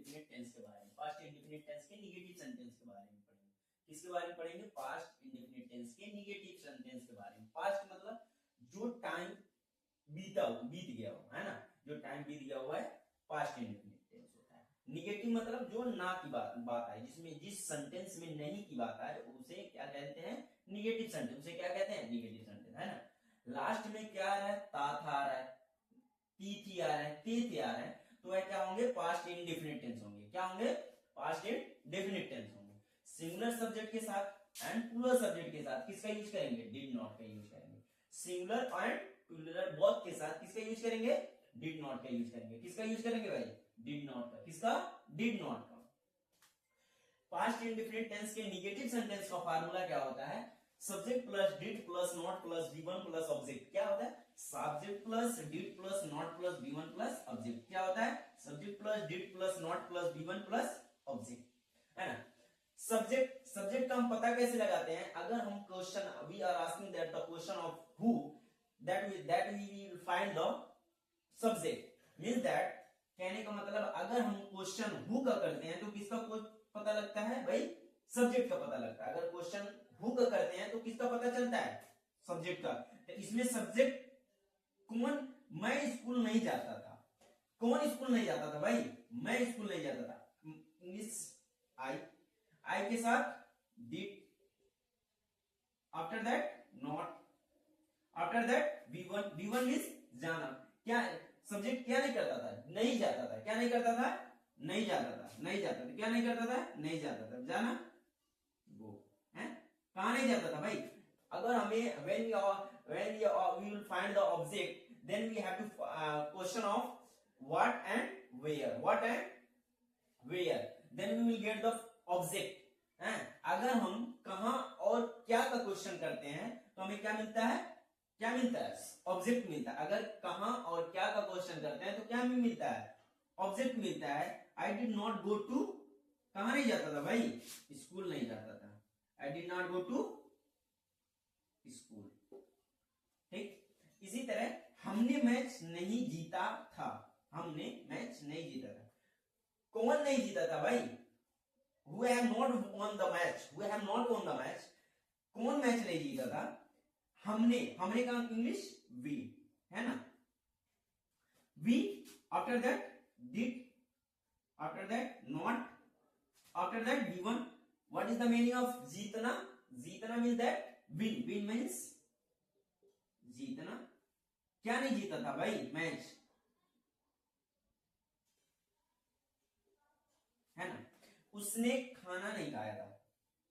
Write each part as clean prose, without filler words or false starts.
Indefinite tense के बारे में, पास्ट इंडेफिनिट टेंस के नेगेटिव सेंटेंस के बारे में पढ़ेंगे। किसके बारे में पढ़ेंगे? पास्ट इंडेफिनिट टेंस के नेगेटिव सेंटेंस के बारे में। पास्ट मतलब जो टाइम बीत गया हो, है ना, जो टाइम बीत गया हुआ है पास्ट इंडेफिनिट टेंस होता है। नेगेटिव मतलब जो ना की बात है, जिसमें जिस सेंटेंस में नहीं की बात है उसे क्या कहते हैं? Negative sentence. उसे क्या कहते हैं? नेगेटिव सेंटेंस, है ना। लास्ट में क्या आ रहा है? ता था आ रहा है, ती थी आ रहा है, ते थे आ रहा है, तो वह क्या होंगे? पास्ट इंडेफिनिट टेंस होंगे। क्या होंगे? पास्ट इंडेफिनिट टेंस होंगे। सिंगुलर सब्जेक्ट के साथ एंड प्लूरल सब्जेक्ट के साथ किसका यूज करेंगे? डिड नॉट का यूज करेंगे। सिंगुलर एंड प्लूरल बोथ के साथ किसका यूज करेंगे? डिड नॉट का यूज करेंगे। किसका यूज करेंगे भाई? डिड नॉट का। किसका? डिड नॉट का। पास्ट इंडेफिनिट टेंस के नेगेटिव सेंटेंस का फार्मूला क्या होता है? Subject plus did plus not plus V1 plus object. क्या होता है? Subject plus did plus not plus V1 plus object. क्या होता है? Subject plus did plus not plus V1 plus object, है ना। सब्जेक्ट का हम पता कैसे लगाते हैं? अगर हम question, we are asking that the question of who, that we will find the subject. Means that, कहने का मतलब अगर हम क्वेश्चन हु का करते हैं तो किसका पता लगता है भाई? सब्जेक्ट का पता लगता है। अगर क्वेश्चन हु का करते हैं तो किसका पता चलता है? सब्जेक्ट का। तो इसमें सब्जेक्ट कौन? मैं स्कूल नहीं जाता था। कौन स्कूल नहीं जाता था भाई? मैं स्कूल नहीं जाता था। इंग्लिश आई के साथ did, after that not, after that V1 means जाना। क्या सब्जेक्ट क्या नहीं करता था? नहीं जाता था। क्या नहीं करता था? नहीं जाता था। नहीं जाता था। क्या नहीं करता था? नहीं जाता था। जाना, गो, है। कहां नहीं जाता था भाई? अगर हमें when we will find the object, then we have to question of what and where, what and where, then we will get the object, है। अगर हम कहां और क्या का क्वेश्चन करते हैं तो हमें क्या मिलता है? क्या मिलता है? ऑब्जेक्ट मिलता है। अगर कहां और क्या का क्वेश्चन करते हैं तो क्या हमें मिलता है? ऑब्जेक्ट मिलता है। I did not go to, कहां नहीं जाता था भाई? स्कूल नहीं जाता था। I did not go to school, ठीक। इसी तरह हमने मैच नहीं जीता था। हमने मैच नहीं जीता था। कौन नहीं जीता था भाई? Who have not won the match? Who have not won the match? कौन मैच नहीं जीता था? हमने का इंग्लिश वी, है ना। We, after that did, after that not, after that V1. What is the meaning of जीतना? जीतना means that win. Win means जीतना। क्या नहीं जीता था भाई? मैच, है ना। उसने खाना नहीं खाया था।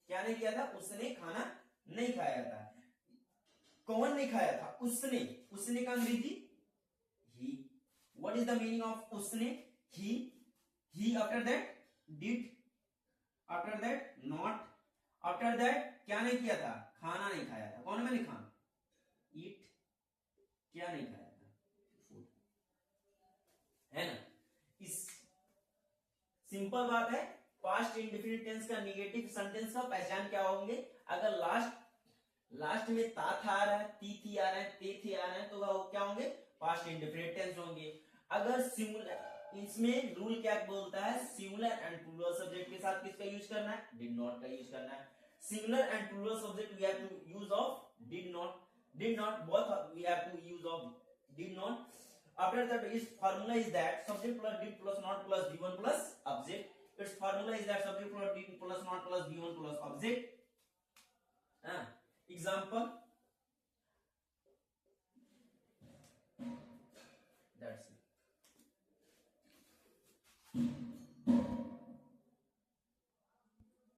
क्या नहीं किया था? उसने खाना नहीं खाया था। कौन नहीं खाया था? उसने। उसने का अंग्रेजी he. What is the meaning of उसने? He after that did, after that not, after that क्या नहीं किया था? खाना नहीं खाया था। कौन मैंने खाना? ईट। क्या नहीं खाया था? फूड, है ना। इस सिंपल बात है। पास्ट इंडेफिनिट टेंस का नेगेटिव सेंटेंस का पहचान क्या होंगे? अगर लास्ट में ता था आ रहा है, ती थी आ रहा है, ते थे आ रहे हैं, तो वह क्या होंगे? पास्ट इंडेफिनिट टेंस होंगे। अगर सिंगुलर, इसमें रूल क्या बोलता है? सिंगुलर एंड प्लूरल सब्जेक्ट के साथ किसका यूज करना है? डिड नॉट का यूज करना है। Singular and plural subject we have to use of did not, both we have to use of did not. After that, its formula is that subject plus did plus not plus V1 plus object. Its formula is that subject plus did plus not plus V1 plus object. Example, that's it.